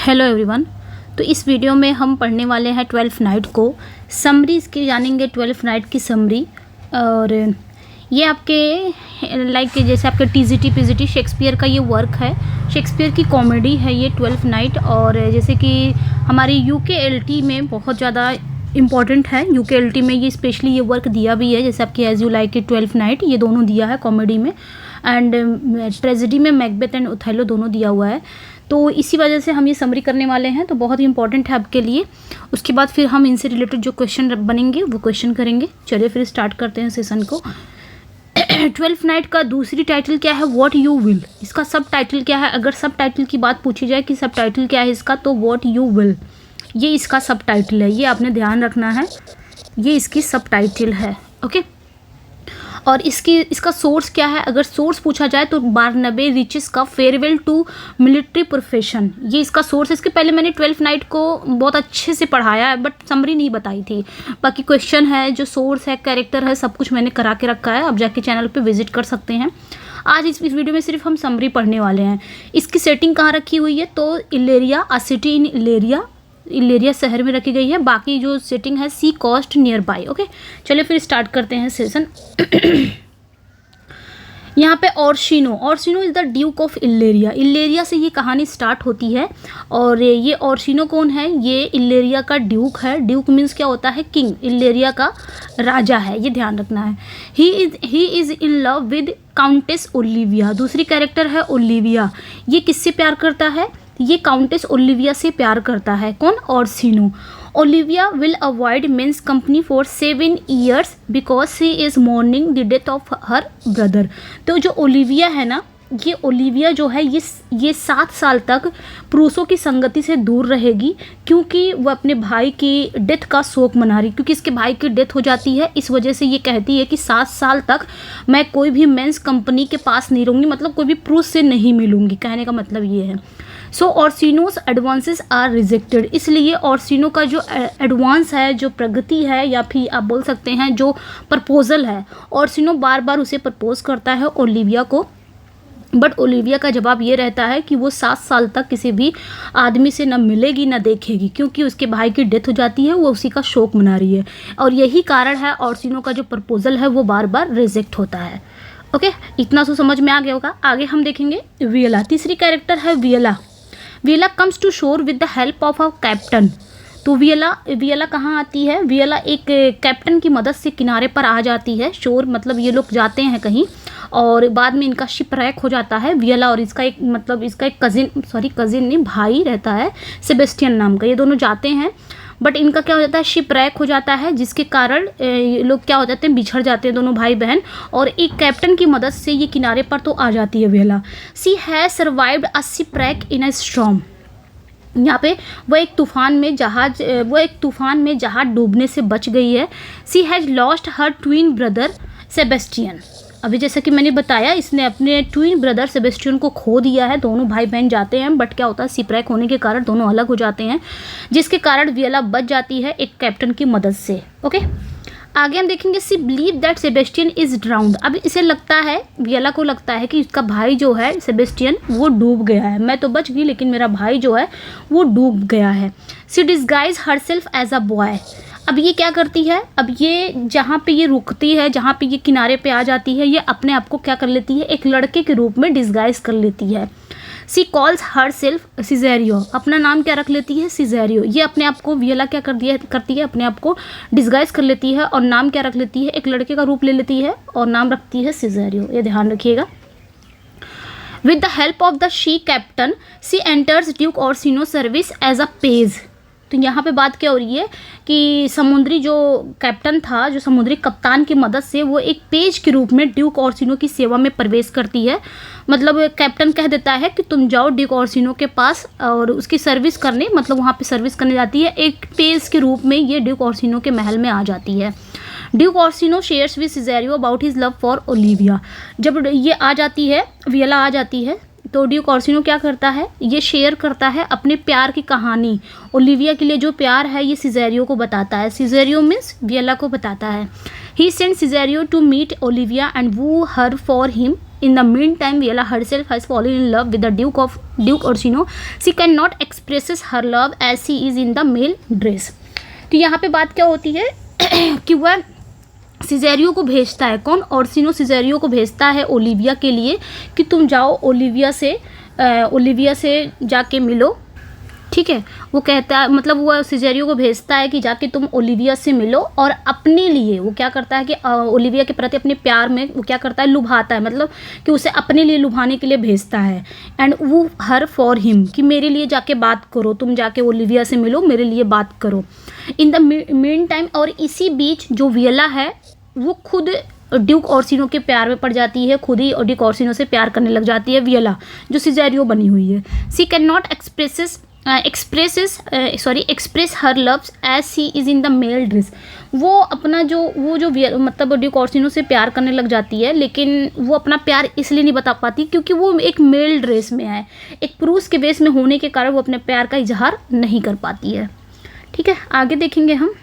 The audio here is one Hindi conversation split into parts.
Hello everyone. तो इस वीडियो में हम पढ़ने वाले हैं 12th नाइट को समरी इसकी जानेंगे। 12th नाइट की समरी, और ये आपके लाइक जैसे आपके टीजीटी पीजीटी शेक्सपियर का ये वर्क है, शेक्सपियर की कॉमेडी है ये 12th नाइट। और जैसे कि हमारी यूकेएलटी में बहुत ज़्यादा इम्पॉर्टेंट है, यूकेएलटी में ये स्पेशली ये वर्क दिया भी है, जैसे आपकी as you like it 12th night ये दोनों दिया है कॉमेडी में, एंड ट्रेजेडी में मैकबेथ एंड ओथेलो दोनों दिया हुआ है। तो इसी वजह से हम ये समरी करने वाले हैं, तो बहुत ही इंपॉर्टेंट है आपके लिए। उसके बाद फिर हम इनसे रिलेटेड जो क्वेश्चन बनेंगे वो क्वेश्चन करेंगे। चलिए फिर स्टार्ट करते हैं सेशन को। 12th नाइट का दूसरी टाइटल क्या है? What you will. इसका सब टाइटल क्या है? अगर सब टाइटल की बात पूछी जाए कि सब टाइटल क्या है इसका, तो व्हाट यू विल ये इसका सब टाइटल है, ये आपने ध्यान रखना है, ये इसकी सब टाइटल है। ओके, और इसका सोर्स क्या है? अगर सोर्स पूछा जाए तो बारनबे रिचेस का फेयरवेल टू मिलिट्री प्रोफेशन, ये इसका सोर्स है। इसके पहले मैंने 12th नाइट को बहुत अच्छे से पढ़ाया है, बट समरी नहीं बताई थी। बाकी क्वेश्चन है, जो सोर्स है, कैरेक्टर है, सब कुछ मैंने करा के रखा है, आप जाके चैनल पे विजिट कर सकते हैं। आज इस वीडियो में सिर्फ हम समरी पढ़ने वाले हैं। इसकी सेटिंग कहाँ रखी हुई है? तो इलेरिया, अ सिटी इन इलेरिया शहर में रखी गई है। बाकी जो सेटिंग है sea coast near by. Okay, चलिए फिर स्टार्ट करते हैं सेशन। यहाँ पे Orsino is the duke of Illyria से ये कहानी स्टार्ट होती है। और ये ऑर्सिनो कौन है? ये इलेरिया का ड्यूक है। ड्यूक मीन्स क्या होता है? किंग, इलेरिया का राजा है, ये ध्यान रखना है। He is in love with countess Olivia. दूसरी कैरेक्टर है ओलिविया। ये किससे प्यार करता है? ये काउंटेस ओलिविया से प्यार करता है। कौन? Orsino. Olivia will avoid men's company for 7 years because she is mourning the death of her brother. तो जो ओलिविया है ना, ये ओलिविया जो है ये 7 साल तक पुरुषों की संगति से दूर रहेगी, क्योंकि वो अपने भाई की डेथ का शोक मना रही, क्योंकि इसके भाई की डेथ हो जाती है। इस वजह से ये कहती है कि 7 साल तक मैं कोई भी मेंस कंपनी के पास नहीं रहूँगी, मतलब कोई भी पुरुष से नहीं मिलूँगी, कहने का मतलब ये है। सो ऑर्सिनोस एडवांसेस आर रिजेक्टेड, इसलिए ऑर्सिनो का जो एडवांस है, जो प्रगति है, या फिर आप बोल सकते हैं जो प्रपोजल है, ऑर्सिनो बार बार उसे प्रपोज करता है ओलिविया को, बट ओलिविया का जवाब ये रहता है कि वो 7 साल तक किसी भी आदमी से न मिलेगी न देखेगी, क्योंकि उसके भाई की डेथ हो जाती है, वो उसी का शोक मना रही है। और यही कारण है ऑर्सिनो का जो प्रपोजल है वो बार बार रिजेक्ट होता है। ओके, इतना तो समझ में आ गया होगा। आगे हम देखेंगे वियला। तीसरी कैरेक्टर है वियला। वियला कम्स टू शोर with the help of a captain. तो वियला कहाँ आती है? वियला एक कैप्टन की मदद से किनारे पर आ जाती है। शोर मतलब ये लोग जाते हैं कहीं, और बाद में इनका शिप रैक हो जाता है। वियला और इसका एक कजिन नहीं, भाई रहता है सेबेस्टियन नाम का। ये दोनों जाते हैं, बट इनका क्या हो जाता है? शिप रैक हो जाता है, जिसके कारण ये लोग क्या हो जाते हैं? बिछड़ जाते हैं दोनों भाई बहन, और एक कैप्टन की मदद से ये किनारे पर तो आ जाती है Viola. She has survived a ship wreck in a storm. यहाँ पे वो एक तूफान में जहाज डूबने से बच गई है। She has lost her twin brother Sebastian. अभी जैसा कि मैंने बताया, इसने अपने ट्विन ब्रदर सेबेस्टियन को खो दिया है। दोनों भाई बहन जाते हैं, बट क्या होता है? शिपरैक होने के कारण दोनों अलग हो जाते हैं, जिसके कारण वियला बच जाती है एक कैप्टन की मदद से। ओके, आगे हम देखेंगे she believe that Sebastian is drowned. अब इसे लगता है, वियला को लगता है कि इसका भाई जो है सेबेस्टियन वो डूब गया है। मैं तो बच गई, लेकिन मेरा भाई जो है वो डूब गया है। She disguise herself as a boy. अब ये क्या करती है? अब ये जहाँ पे ये रुकती है, जहाँ पे ये किनारे पे आ जाती है, ये अपने आप को क्या कर लेती है? एक लड़के के रूप में डिस्गाइज कर लेती है। सी कॉल्स हर सेल्फ सिजेरियो। अपना नाम क्या रख लेती है? सिजेरियो। ये अपने आप को, वियला क्या करती है? अपने आप को डिस्गाइज कर लेती है, और नाम क्या रख लेती है? एक लड़के का रूप ले लेती है, और नाम रखती है सिजेरियो। ये ध्यान रखिएगा। With the help of the sea captain she enters duke Orsino service as a page. तो यहाँ पे बात क्या हो रही है कि समुद्री जो कैप्टन था, जो समुद्री कप्तान की मदद से वो एक पेज के रूप में ड्यूक ऑर्सिनो की सेवा में प्रवेश करती है। मतलब कैप्टन कह देता है कि तुम जाओ ड्यूक ऑर्सिनो के पास और उसकी सर्विस करने, मतलब वहाँ पे सर्विस करने जाती है। एक पेज के रूप में ये ड्यूक ऑर्सिनो के महल में आ जाती है। Duke Orsino shares with Cesario about his love for Olivia. जब ये आ जाती है, वियला आ जाती है, तो ड्यूक ऑर्सिनो क्या करता है? ये शेयर करता है अपने प्यार की कहानी। ओलिविया के लिए जो प्यार है ये सिजेरियो को बताता है। सिजेरियो मीन्स वियला को बताता है। He send Cesario to meet Olivia and woo her for him in the meantime Viola herself has fallen in love with the duke Orsino. She can not expresses her love as she is in the male dress. तो यहाँ पे बात क्या होती है कि वह सिजेरियो को भेजता है. कौन? ओर्सिनो सिजेरियो को भेजता है ओलिविया के लिए कि तुम जाओ ओलिविया से जाके मिलो. ठीक है, वो कहता है, मतलब वो सिजेरियो को भेजता है कि जाके तुम ओलिविया से मिलो, और अपने लिए वो क्या करता है कि ओलिविया के प्रति अपने प्यार में वो क्या करता है, लुभाता है, मतलब कि उसे अपने लिए लुभाने के लिए भेजता है. एंड वो हर फॉर हिम, कि मेरे लिए जाके बात करो, तुम जाके ओलिविया से मिलो, मेरे लिए बात करो. इन द मीन टाइम, और इसी बीच जो वियला है वो खुद ड्यूक ओर्सिनो के प्यार में पड़ जाती है, खुद ही ड्यूक ओर्सिनो से प्यार करने लग जाती है वियला, जो सिजेरियो बनी हुई है. She can not express her loves as she is in the male dress. वो अपना मतलब ड्यूक ओर्सिनो से प्यार करने लग जाती है, लेकिन वो अपना प्यार इसलिए नहीं बता पाती क्योंकि वो एक मेल ड्रेस में है, एक पुरुष के वेश में होने के कारण वो अपने प्यार का इजहार नहीं कर पाती है. ठीक है, आगे देखेंगे हम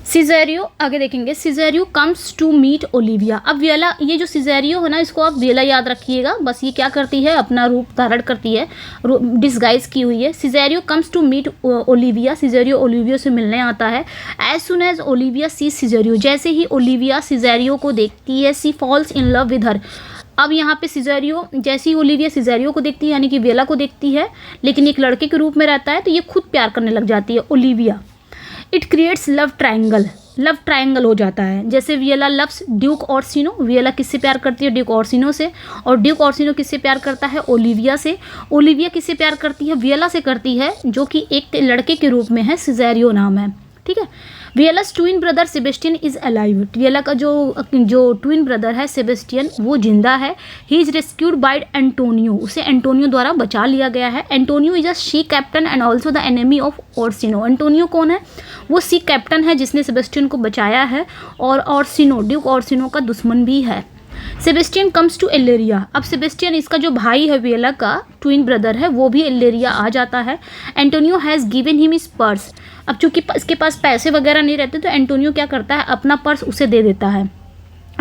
सिजेरियो कम्स टू मीट ओलिविया. अब वियला, ये जो सिजेरियो है ना, इसको आप वियला याद रखिएगा. बस ये क्या करती है, अपना रूप धारण करती है, डिस्गाइज की हुई है. Cesario comes to meet Olivia. Cesario Olivia से मिलने आता है. As soon as Olivia see Cesario, जैसे ही ओलिविया सिजेरियो को देखती है, she falls in love with her. अब यहाँ पे सिजेरियो, जैसे ही ओलिविया सिजेरियो को देखती है, यानी कि वियला को देखती है, लेकिन एक लड़के के रूप में रहता है, तो ये खुद प्यार करने लग जाती है Olivia. It creates love triangle हो जाता है. जैसे वियला लव्स ड्यूक ओर्सिनो, वियला किससे प्यार करती है, ड्यूक ओर्सिनो से, और ड्यूक ओर्सिनो किससे प्यार करता है, ओलिविया से. ओलिविया किससे प्यार करती है, वियला से करती है, जो कि एक लड़के के रूप में है, सिजेरियो नाम है. ठीक है, Viola's twin brother Sebastian is alive. Viola का जो ट्विन ब्रदर है सेबेस्टियन, वो जिंदा है. He is rescued by Antonio, उसे एंटोनियो द्वारा बचा लिया गया है. Antonio is a sea captain and also the enemy of Orsino. Antonio कौन है, वो सी कैप्टन है जिसने सेबेस्टियन को बचाया है, और ओर्सिनो, ड्यूक ओर्सिनो का दुश्मन भी है. Sebastian comes to Illyria. अब सेबेस्टियन, इसका जो भाई है वियला का ट्विन ब्रदर है, वो भी इल्लेरिया आ जाता है. Antonio has given him his purse. अब चूंकि इसके पास पैसे वगैरह नहीं रहते, तो एंटोनियो क्या करता है, अपना पर्स उसे दे देता है.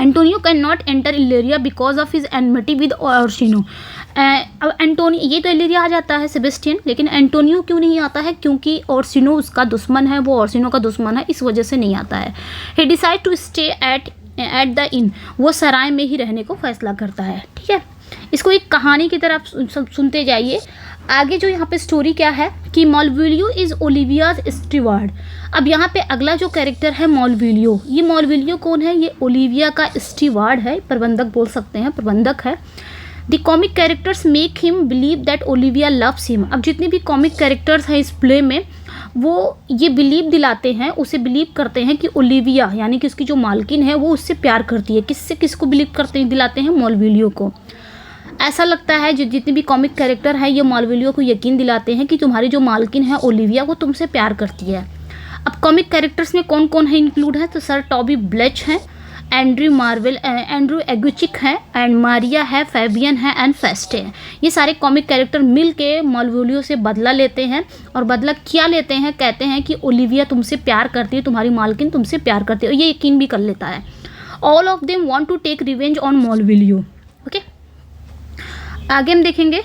Antonio can not enter Illyria because of his enmity with Orsino. अब एंटोनियो, ये तो इल्लेरिया आ जाता है सेबेस्टियन, लेकिन एंटोनियो क्यों नहीं आता है, क्योंकि ओर्सिनो उसका दुश्मन है, वो ओर्सिनो का दुश्मन है, इस वजह से नहीं आता है. He decide to stay at the inn. वो सराय में ही रहने को फैसला करता है. ठीक है, इसको एक कहानी की तरह सुनते जाइए. आगे जो यहाँ पे स्टोरी क्या है कि मॉलविलियो इज़ ओलिवियाज स्टीवार्ड. अब यहाँ पे अगला जो कैरेक्टर है मॉलविलियो, ये मॉलविलियो कौन है, ये ओलिविया का स्टीवार्ड है, प्रबंधक बोल सकते हैं, प्रबंधक है. The comic characters make him believe that Olivia loves him. अब जितने भी कॉमिक कैरेक्टर्स हैं इस प्ले में, वो ये बिलीव दिलाते हैं, उसे बिलीव करते हैं कि ओलिविया, यानी कि उसकी जो मालकिन है, वो उससे प्यार करती है. किसको बिलीव करते हैं, दिलाते हैं, मॉलविलियो को. ऐसा लगता है जो जितने भी कॉमिक कैरेक्टर हैं, ये मॉलविलियो को यकीन दिलाते हैं कि तुम्हारी जो मालकिन है ओलिविया, वो तुमसे प्यार करती है. अब कॉमिक कैरेक्टर्स में कौन कौन है इंक्लूड है, तो सर टॉबी ब्लेच हैं, एंड्रू एगुचिक है, एंड मारिया है, फैबियन है, एंड फेस्टे है. ये सारे कॉमिक कैरेक्टर मिल के मॉलविलियो से बदला लेते हैं. और बदला क्या लेते हैं, कहते हैं कि ओलिविया तुमसे प्यार करती है, तुम्हारी मालकिन तुमसे प्यार करती है, और ये यकीन भी कर लेता है. All of them want to take revenge on Malvolio. Okay, आगे हम देखेंगे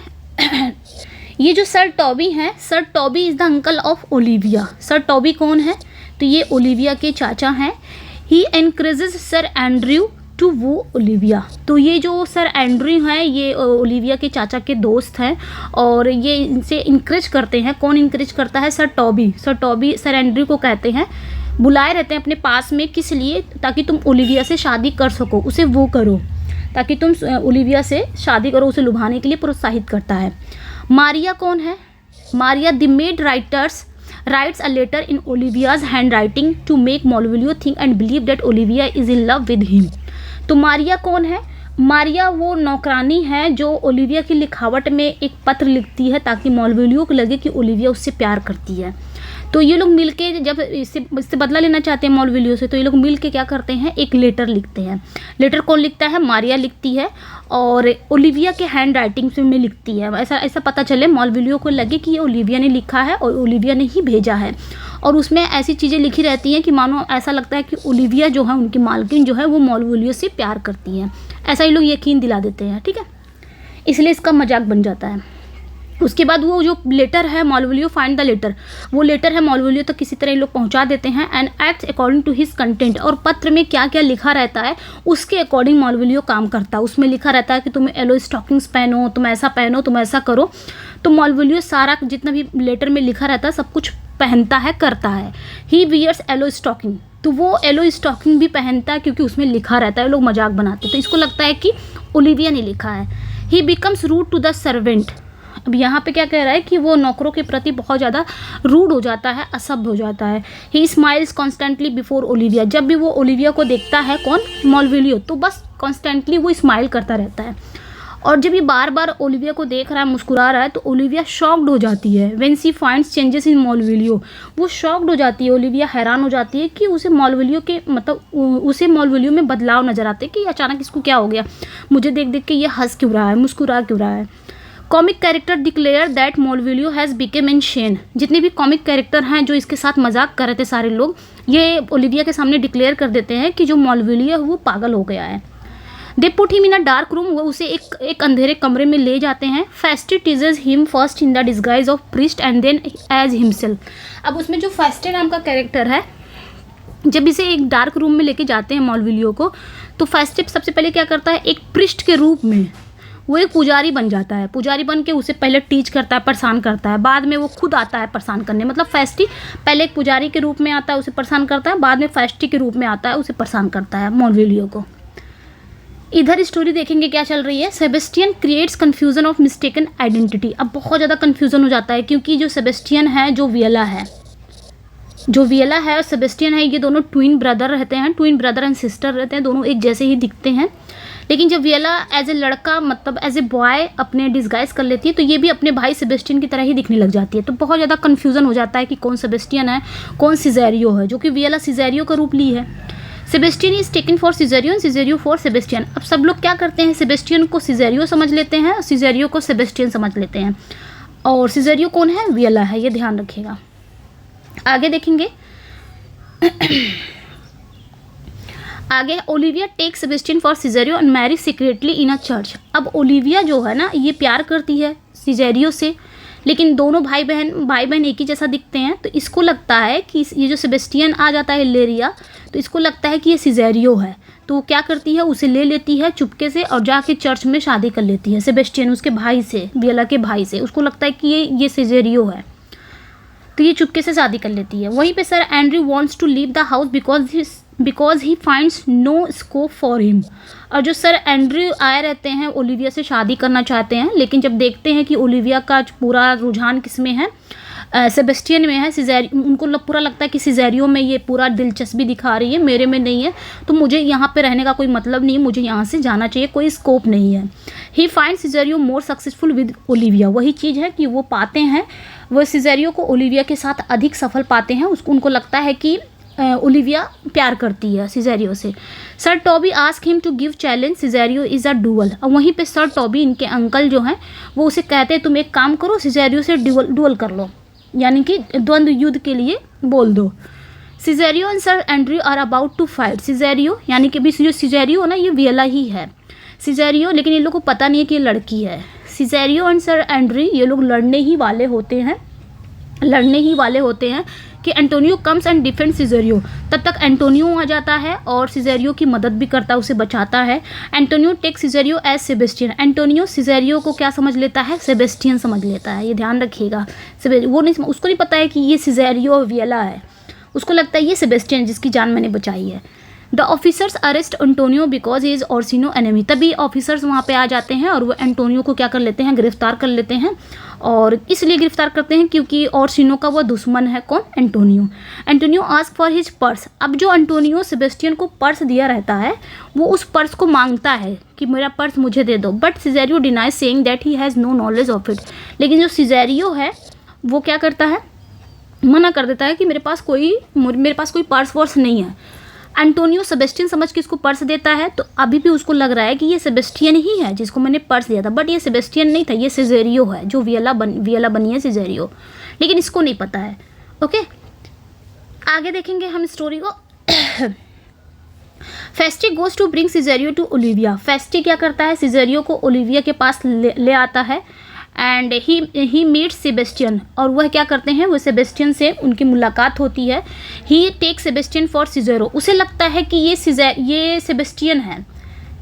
ये जो सर टॉबी हैं, sir Toby is the uncle of Olivia. Sir Toby कौन है, तो ये ओलिविया के चाचा हैं. He encourages sir Andrew to woo Olivia. तो ये जो सर एंड्रयू हैं, ये ओलिविया के चाचा के दोस्त हैं, और ये इनसे इंकरेज करते हैं. कौन इंकरेज करता है, सर टॉबी सर एंड्रयू को कहते हैं, बुलाए रहते हैं अपने पास में, किस लिए, ताकि तुम ओलिविया से शादी कर सको, उसे वो करो, ताकि तुम ओलिविया से शादी करो, उसे लुभाने के लिए प्रोत्साहित करता है. मारिया कौन है, Maria the maid writes a letter in Olivia's hand writing to make Malvolio think and believe that Olivia is in love with him. तो मारिया कौन है, मारिया वो नौकरानी है जो ओलिविया की लिखावट में एक पत्र लिखती है, ताकि मॉलविलियो को लगे कि ओलिविया उससे प्यार करती है. तो ये लोग मिलके जब इससे बदला लेना चाहते हैं मॉलविलियो से, तो ये लोग मिलके क्या करते हैं, एक लेटर लिखते हैं। लेटर कौन लिखता है, मारिया लिखती है और ओलिविया के हैंड राइटिंग में लिखती है। ऐसा पता चले, मॉलविलियो को लगे कि ये ओलिविया ने लिखा है और ओलिविया ने ही भेजा है। और उसमें ऐसी चीज़ें लिखी रहती हैं कि मानो ऐसा लगता है कि ओलिविया जो है, उनकी मालकिन जो है, वो मॉलविलियो से प्यार करती है। ऐसा ही लोग यकीन दिला देते हैं, ठीक है, इसलिए इसका मजाक बन जाता है। उसके बाद वो जो लेटर है, मॉलविलियो फाइंड द लेटर, वो लेटर है मॉलविलियो तक किसी तरह लोग पहुंचा देते हैं। And act according to his content, और पत्र में क्या क्या लिखा रहता है उसके अकॉर्डिंग मॉलविलियो काम करता है। उसमें लिखा रहता है कि तुम येलो स्टॉकिंग्स पहनो, तुम ऐसा पहनो, तुम ऐसा करो। तो मॉलविलियो सारा जितना भी लेटर में लिखा रहता है सब कुछ पहनता है, करता है। ही वियर्स येलो स्टॉकिंग, तो वो येलो स्टॉकिंग भी पहनता है क्योंकि उसमें लिखा रहता है। लोग मजाक बनाते हैं, तो इसको लगता है कि ओलिविया ने लिखा है। He becomes rude to the servant, अब यहाँ पे क्या कह रहा है कि वो नौकरों के प्रति बहुत ज़्यादा रूड हो जाता है, असभ्य हो जाता है। ही स्माइल्स कॉन्स्टेंटली बिफोर ओलिविया, जब भी वो ओलिविया को देखता है, कौन, मॉलविलियो, तो बस कॉन्स्टेंटली वो स्माइल करता रहता है। और जब ये बार बार ओलिविया को देख रहा है, मुस्कुरा रहा है, तो ओलिविया शॉक्ड हो जाती है। When she finds changes in Malvolio, वो शॉक्ड हो जाती है, ओलिविया हैरान हो जाती है कि उसे मॉलविलियो के उसे मॉलविलियो में बदलाव नजर आते हैं कि अचानक इसको क्या हो गया, मुझे देख देख के ये हंस क्यों रहा है, मुस्कुरा क्यों रहा है। Comic character declare that Malvolio has become insane, जितने भी कॉमिक कैरेक्टर हैं जो इसके साथ मजाक कर रहे थे सारे लोग, ये ओलिविया के सामने डिक्लेयर कर देते हैं कि जो मॉलविलियो है वो पागल हो गया है। They put him in a dark room, वो उसे एक अंधेरे कमरे में ले जाते हैं। Feste teases him first in the disguise of priest and then as himself. अब उसमें जो फेस्टे नाम का कैरेक्टर है, जब इसे एक डार्क रूम में लेके जाते हैं मॉलविलियो को, तो फेस्टे सबसे पहले क्या करता है, एक प्रीस्ट के रूप में वो एक पुजारी बन जाता है। पुजारी बन के उसे पहले टीच करता है, परेशान करता है, बाद में वो खुद आता है परेशान करने। मतलब फेस्टी पहले एक पुजारी के रूप में आता है, उसे परेशान करता है, बाद में फेस्टी के रूप में आता है, उसे परेशान करता है मॉलविलियो को। इधर स्टोरी देखेंगे क्या चल रही है। Sebastian creates confusion of mistaken identity, अब बहुत ज़्यादा कन्फ्यूजन हो जाता है क्योंकि जो सेबेस्टियन है, जो वियला है और सेबेस्टियन है, ये दोनों ट्विन ब्रदर रहते हैं, ट्विन ब्रदर एंड सिस्टर रहते हैं, दोनों एक जैसे ही दिखते हैं। लेकिन जब वियला एज ए लड़का, मतलब एज ए बॉय अपने डिस्गाइज कर लेती है, तो ये भी अपने भाई सेबेस्टियन की तरह ही दिखने लग जाती है। तो बहुत ज़्यादा कन्फ्यूजन हो जाता है कि कौन सेबेस्टियन है, कौन सिजेरियो है, जो कि वियला सिजेरियो का रूप ली है। Sebastian is taken for Cesario, Cesario for Sebastian. अब सब लोग क्या करते हैं, सेबेस्टियन को सिजेरियो समझ लेते हैं, सिजेरियो को सेबेस्टियन समझ लेते हैं। और सिजेरियो कौन है, वियला है, ये ध्यान रखिएगा। आगे देखेंगे आगे Olivia take Sebastian for Cesario and marry secretly in a church. अब ओलिविया जो है ना, ये प्यार करती है सिजेरियो से, लेकिन दोनों भाई बहन एक ही जैसा दिखते हैं। तो इसको लगता है कि ये जो सेबेस्टियन आ जाता है इलेरिया, तो इसको लगता है कि ये सिजेरियो है। तो वो क्या करती है, उसे ले लेती है चुपके से और जाके चर्च में शादी कर लेती है सेबेस्टियन, उसके भाई से, वियला के भाई से। उसको लगता है कि ये सिजेरियो है, तो ये चुपके से शादी कर लेती है। वहीं पे sir Andrew wants to leave the house because he finds no scope for him. और जो सर एंड्रयू आए रहते हैं, ओलिविया से शादी करना चाहते हैं, लेकिन जब देखते हैं कि ओलिविया का पूरा रुझान किस में है, सेबेस्टियन में है, उनको पूरा लगता है कि सिजेरियो में ये पूरा दिलचस्पी दिखा रही है, मेरे में नहीं है, तो मुझे यहाँ पे रहने का कोई मतलब नहीं है, मुझे यहाँ से जाना चाहिए, कोई स्कोप नहीं है। He find Cesario more successful with Olivia, वही चीज़ है कि वो पाते हैं, वो सिजेरियो को ओलिविया के साथ अधिक सफल पाते हैं। उनको लगता है कि ओलिविया प्यार करती है सिजेरियो से। Sir Toby ask him to give challenge, Cesario is a duel. और वहीं पे सर टॉबी, इनके अंकल जो हैं, वो उसे कहते हैं तुम एक काम करो, सिजेरियो से डुअल कर लो, यानी कि द्वंद्व युद्ध के लिए बोल दो। Cesario and sir Andrew are about to fight. Cesario यानी कि भी जो सिजेरियो ना, ये वियला ही है सिजेरियो, लेकिन इन लोगों को पता नहीं है कि ये लड़की है। सिजेरियो एंड सर एंड्रयू ये लोग लड़ने ही वाले होते हैं कि एंटोनियो कम्स एंड डिफेंड सिजेरियो। तब तक एंटोनियो आ जाता है और सिजेरियो की मदद भी करता है, उसे बचाता है। Antonio take Cesario as Sebastian. Antonio Cesario को क्या समझ लेता है, सेबेस्टियन समझ लेता है, ये ध्यान रखिएगा। उसको नहीं पता है कि ये सिजेरियो वियला है, उसको लगता है ये सेबेस्टियन जिसकी जान मैंने बचाई है। The officers arrest Antonio because he is Orsino enemy. तभी ऑफिसर्स वहाँ पे आ जाते हैं और वो एंटोनियो को क्या कर लेते हैं, गिरफ्तार कर लेते हैं। और इसलिए गिरफ्तार करते हैं क्योंकि ओर्सिनो का वो दुश्मन है, कौन, Antonio. Antonio ask for his purse. अब जो एंटोनियो सेबेस्टियन को पर्स दिया रहता है, वो उस पर्स को मांगता है कि मेरा पर्स मुझे दे दो, but Cesario denies saying that he has no knowledge of it. लेकिन जो सिजेरियो है वो क्या करता है, मना कर देता है कि मेरे पास कोई पर्स वर्स नहीं है। एंटोनियो सेबेस्टियन समझ के इसको पर्स देता है, तो अभी भी उसको लग रहा है कि ये सेबेस्टियन ही है जिसको मैंने पर्स दिया था, बट ये सेबेस्टियन नहीं था, ये सिजेरियो है जो वियला बनी है सिजेरियो, लेकिन इसको नहीं पता है। ओके, आगे देखेंगे हम स्टोरी को। Feste goes to bring Cesario to Olivia. Feste क्या करता है, सिजेरियो को ओलिविया के पास ले आता है एंड ही मीट सेबेस्टियन, और वह क्या करते हैं, वो सेबेस्टियन से उनकी मुलाकात होती है। ही टेक सेबेस्टियन फॉर सिजेरो। उसे लगता है कि ये सेबेस्टियन है,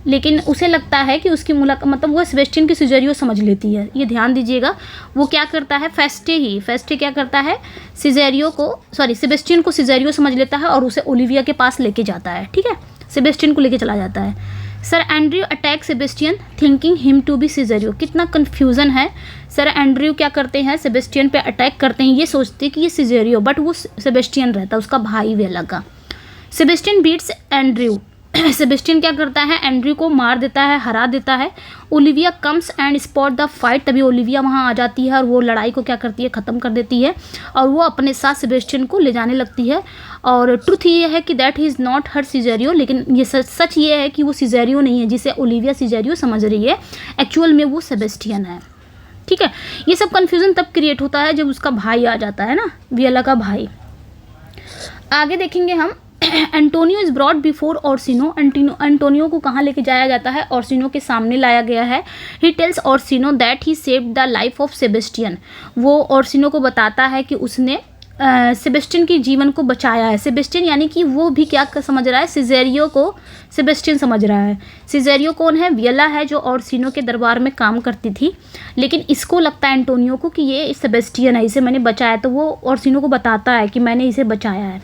लेकिन उसे लगता है कि उसकी मुलाकात मतलब वो सेबेस्टियन की सिजेरियो समझ लेती है। ये ध्यान दीजिएगा, वो क्या करता है, फेस्टे क्या करता है, सेबेस्टियन को सिजेरियो समझ लेता है और उसे ओलिविया के पास लेके जाता है। ठीक है, सेबेस्टियन को लेके चला जाता है। Sir Andrew attack Sebastian thinking him to be Cesario. कितना कन्फ्यूज़न है। सर एंड्रयू क्या करते हैं, सेबेस्टियन पे अटैक करते हैं, ये सोचते हैं कि ये सिजेरियो, बट वो सेबेस्टियन रहता है, उसका भाई वेला का। Sebastian beats Andrew. सेबेस्टियन क्या करता है, एंड्रयू को मार देता है, हरा देता है। Olivia comes and spot the fight. तभी ओलिविया वहाँ आ जाती है और वो लड़ाई को क्या करती है, ख़त्म कर देती है, और वो अपने साथ सेबेस्टियन को ले जाने लगती है। और ट्रुथ ये है कि that he is not her सिजेरियो, लेकिन ये सच ये है कि वो सिजेरियो नहीं है जिसे ओलिविया सिजेरियो समझ रही है, एक्चुअल में वो सेबेस्टियन है। ठीक है, ये सब कन्फ्यूज़न तब क्रिएट होता है जब उसका भाई आ जाता है ना, वियला का भाई। आगे देखेंगे हम। Antonio is brought before Orsino. Antonio को कहाँ लेके जाया जाता है, ऑर्सिनो के सामने लाया गया है। He tells Orsino that he saved the life of Sebastian. वो ऑर्सिनो को बताता है कि उसने सेबेस्टियन के जीवन को बचाया है। सेबेस्टियन यानी कि वो भी क्या समझ रहा है, सिजेरियो को सेबेस्टियन समझ रहा है। सिजेरियो कौन है, वियला है, जो ऑर्सिनो के दरबार में काम करती थी, लेकिन इसको लगता है एंटोनियो को कि ये सेबेस्टियन है, इसे मैंने बचाया, तो वो ऑर्सिनो को बताता है कि मैंने इसे बचाया है।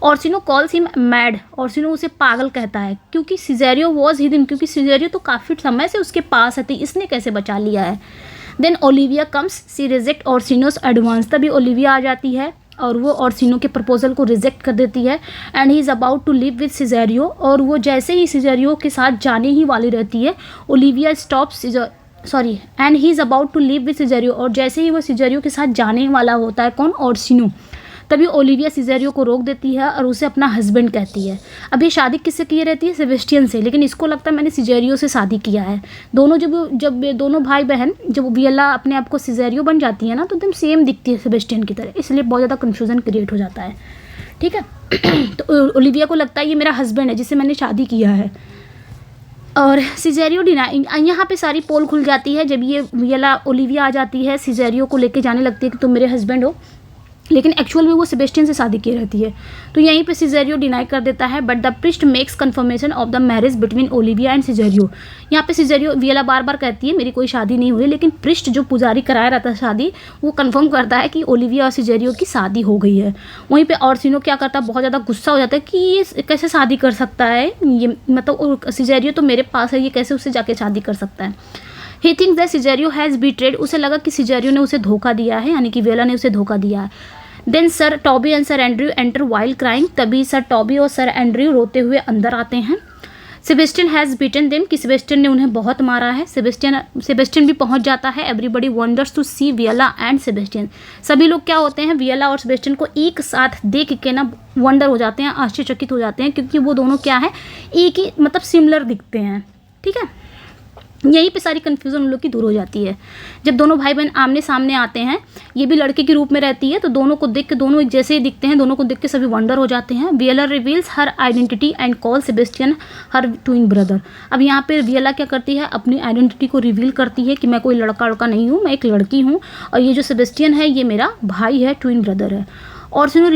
Orsino calls him mad. Orsino उसे पागल कहता है, क्योंकि सिजेरियो वॉज हिडन, क्योंकि सिजेरियो तो काफ़ी समय से उसके पास है, तो इसने कैसे बचा लिया है। देन ओलिविया कम्स, सी रिजेक्ट ऑर्सिनोस एडवांस। तभी ओलिविया आ जाती है और वो ऑर्सिनो के प्रपोजल को रिजेक्ट कर देती है। And he is about to leave with Cesario, और वो जैसे ही सिजेरियो के साथ जाने ही वाली रहती है, Olivia and he is about to leave with Cesario, और जैसे ही वो सिजेरियो के साथ जाने वाला होता है, कौन, ऑर्सिनो, तभी ओलिविया सिजेरियो को रोक देती है और उसे अपना हस्बैंड कहती है। अब ये शादी किससे की रहती है, सेबेस्टियन से, लेकिन इसको लगता है मैंने सिजेरियो से शादी किया है। दोनों जब दोनों भाई बहन, जब वियला अपने आप को सिजेरियो बन जाती है ना, तो एकदम सेम दिखती है सेबेस्टियन की तरह, इसलिए बहुत ज़्यादा कन्फ्यूज़न क्रिएट हो जाता है। ठीक है, तो ओलिविया को लगता है ये मेरा हस्बैंड है जिससे मैंने शादी किया है, और सिजेरियो डिनाई। यहाँ पे सारी पोल खुल जाती है जब ये वियला ओलिविया आ जाती है, सिजेरियो को लेके जाने लगती है कि तुम मेरे हस्बैंड हो, लेकिन एक्चुअल में वो सेबेस्टियन से शादी की रहती है। तो यहीं पे सिजेरियो डिनाई कर देता है, but the priest makes confirmation of the marriage between Olivia and Cesario. यहाँ पे सिजेरियो, वियला बार बार कहती है मेरी कोई शादी नहीं हुई, लेकिन प्रिस्ट जो पुजारी कराया रहता है शादी, वो कंफर्म करता है कि ओलिविया और सिजेरियो की शादी हो गई है। वहीं पे ऑर्सिनो क्या करता है, बहुत ज़्यादा गुस्सा हो जाता है कि ये कैसे शादी कर सकता है, ये मतलब सिजेरियो तो मेरे पास है, ये कैसे उससे जाके शादी कर सकता है। He thinks that Cesario has betrayed. उसे लगा कि सिजेरियो ने उसे धोखा दिया है, यानी कि वियला ने उसे धोखा दिया है। Then sir Toby and sir Andrew enter while crying. तभी सर टॉबी और सर एंड्रयू रोते हुए अंदर आते हैं। सेबेस्टियन हैज़ बीटन देम, कि सेबेस्टियन ने उन्हें बहुत मारा है। सेबेस्टियन भी पहुंच जाता है। Everybody wonders to see Viola and Sebastian. सभी लोग क्या होते हैं, वियला और सेबेस्टियन को एक साथ देख के ना वंडर हो जाते हैं, आश्चर्यचकित हो जाते हैं, क्योंकि वो दोनों क्या है, एक ही मतलब सिमिलर दिखते हैं। ठीक है, यहीं पे सारी कन्फ्यूज़न उन लोग की दूर हो जाती है। जब दोनों भाई बहन आमने सामने आते हैं, ये भी लड़के के रूप में रहती है, तो दोनों को देख के दोनों एक जैसे ही दिखते हैं, दोनों को देख के सभी वंडर हो जाते हैं। Viola reveals her identity and call Sebastian her twin brother. अब यहाँ पे वियला क्या करती है, अपनी आइडेंटिटी को रिवील करती है कि मैं कोई लड़का नहीं हूँ, मैं एक लड़की हूँ, और ये जो सेबेस्टियन है ये मेरा भाई है, ट्विन ब्रदर है। Orsino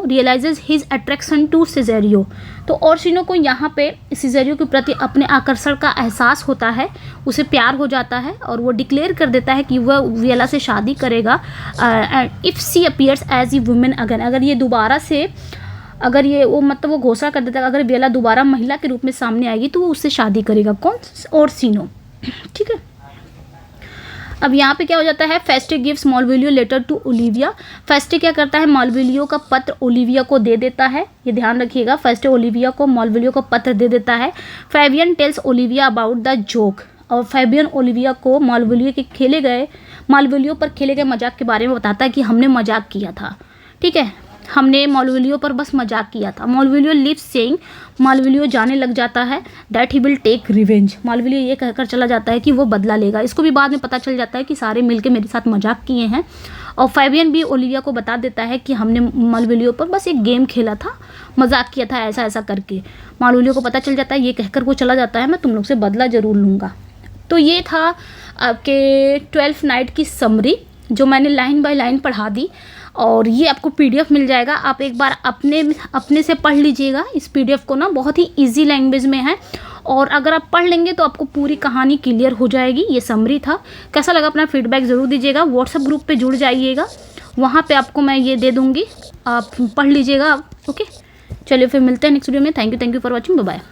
realizes his attraction to Cesario. तो ऑर्सिनो को यहाँ पे सिजेरियो के प्रति अपने आकर्षण का एहसास होता है, उसे प्यार हो जाता है, और वो डिक्लेयर कर देता है कि वह वियला से शादी करेगा। If she appears as a women again, अगर ये दोबारा से, अगर ये वो मतलब वो घोषणा कर देता है अगर वियला दोबारा महिला के रूप में सामने आएगी तो वो उससे शादी करेगा। कौन, ऑर्सिनो। ठीक है, अब यहाँ पे क्या हो जाता है, फेस्टे गिव्स मालविलियो लेटर टू ओलिविया। फेस्टे क्या करता है, मालविलियो का पत्र ओलिविया को दे देता है। ये ध्यान रखिएगा, फेस्टे ओलिविया को मालविलियो का पत्र दे देता है। Fabian tells Olivia about the joke, और फैबियन ओलिविया को मालवोलियो पर खेले गए मजाक के बारे में बताता है कि हमने मजाक किया था, ठीक है, हमने मालवोलियो पर बस मजाक किया था। मालवोलियो लिव्स सेइंग, मालवोलियो जाने लग जाता है that he will take revenge, Malvolio ये कहकर चला जाता है कि वो बदला लेगा। इसको भी बाद में पता चल जाता है कि सारे मिलके मेरे साथ मजाक किए हैं। और फैबियन भी ओलिविया को बता देता है कि हमने मालवोलियो पर बस एक गेम खेला था, मजाक किया था ऐसा ऐसा करके। मालवोलियो को पता चल जाता है, ये कहकर वो चला जाता है मैं तुम लोग से बदला ज़रूर लूँगा। तो ये था आपके 12th नाइट की समरी जो मैंने लाइन बाय लाइन पढ़ा दी, और ये आपको PDF मिल जाएगा। आप एक बार अपने से पढ़ लीजिएगा इस PDF को ना, बहुत ही इजी लैंग्वेज में है, और अगर आप पढ़ लेंगे तो आपको पूरी कहानी क्लियर हो जाएगी। ये समरी था। कैसा लगा अपना फीडबैक ज़रूर दीजिएगा। व्हाट्सएप ग्रुप पे जुड़ जाइएगा, वहाँ पे आपको मैं ये दे दूँगी, आप पढ़ लीजिएगा। ओके, चलिए फिर मिलते हैं नेक्स्ट वीडियो में। Thank you for watching, bye bye.